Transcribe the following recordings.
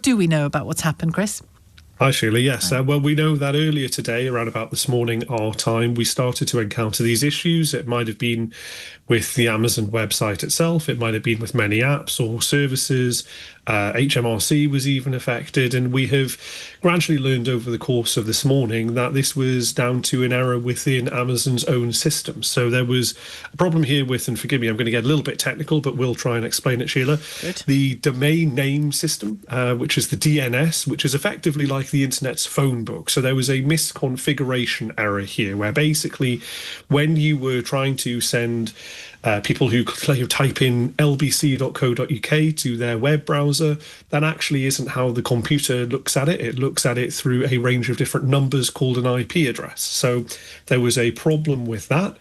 do we know about what's happened, Chris? Hi, Sheila. Yes. Well, we know that earlier today, around about this morning, our time, we started to encounter these issues. It might have been with the Amazon website itself. It might have been with many apps or services. HMRC was even affected. And we have gradually learned over the course of this morning that this was down to an error within Amazon's own system. So there was a problem here with, and forgive me, I'm going to get a little bit technical, but we'll try and explain it, Sheila. Good. The domain name system, which is the DNS, which is effectively like the internet's phone book. So there was a misconfiguration error here where basically when you were trying to send people who type in lbc.co.uk to their web browser, that actually isn't how the computer looks at it. It looks at it through a range of different numbers called an IP address. So there was a problem with that.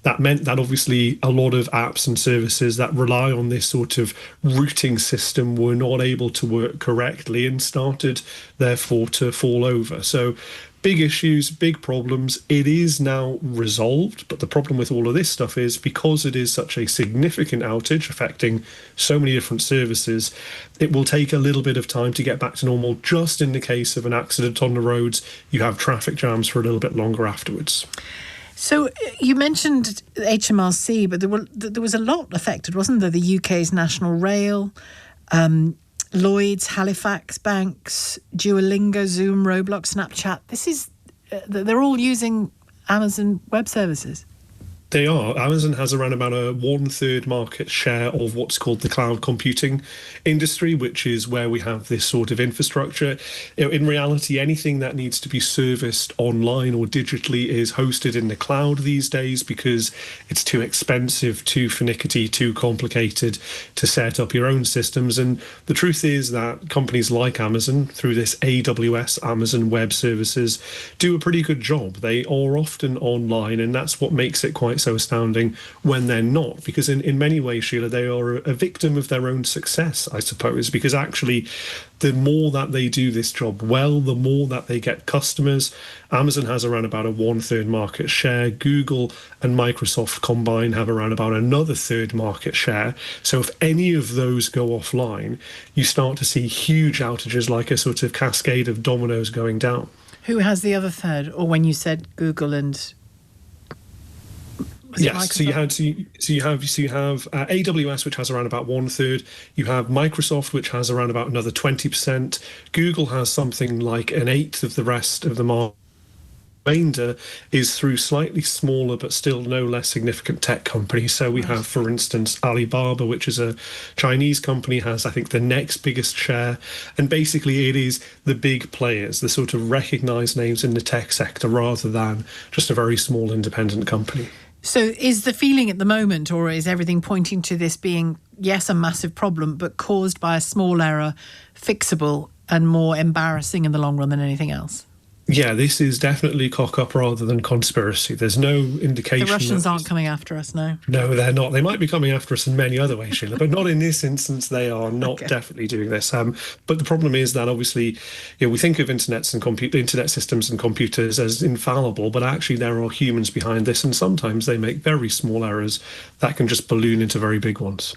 That meant that obviously a lot of apps and services that rely on this sort of routing system were not able to work correctly and started, therefore, to fall over. So big issues, big problems. It is now resolved, but the problem with all of this stuff is because it is such a significant outage affecting so many different services, it will take a little bit of time to get back to normal. Just in the case of an accident on the roads, you have traffic jams for a little bit longer afterwards. So you mentioned HMRC, but there was a lot affected, wasn't there? The UK's National Rail, Lloyds, Halifax banks, Duolingo, Zoom, Roblox, Snapchat. They're all using Amazon Web Services. They are. Amazon has around about a 1/3 market share of what's called the cloud computing industry, which is where we have this sort of infrastructure. In reality, anything that needs to be serviced online or digitally is hosted in the cloud these days because it's too expensive, too finicky, too complicated to set up your own systems. And the truth is that companies like Amazon, through this AWS, Amazon Web Services, do a pretty good job. They are often online, and that's what makes it quite so astounding when they're not, because in many ways, Sheila, they are a victim of their own success, I suppose, because actually the more that they do this job well, the more that they get customers. Amazon has around about a 1/3 market share. Google and Microsoft combined have around about another third market share. So if any of those go offline, you start to see huge outages, like a sort of cascade of dominoes going down. Who has the other third? Or when you said Google and yes, so you have AWS, which has around about 1/3. You have Microsoft, which has around about another 20%. Google has something like an eighth of the rest of the market. Remainder is through slightly smaller but still no less significant tech companies. So we have, for instance, Alibaba, which is a Chinese company, has, I think, the next biggest share. And basically it is the big players, the sort of recognized names in the tech sector, rather than just a very small independent company. So is the feeling at the moment, or is everything pointing to this being, yes, a massive problem, but caused by a small error, fixable and more embarrassing in the long run than anything else? Yeah, this is definitely cock-up rather than conspiracy. There's no indication. The Russians aren't coming after us, no? No, they're not. They might be coming after us in many other ways, Sheila, but not in this instance. They are not definitely doing this. But the problem is that obviously, we think of internet systems and computers as infallible, but actually there are humans behind this, and sometimes they make very small errors that can just balloon into very big ones.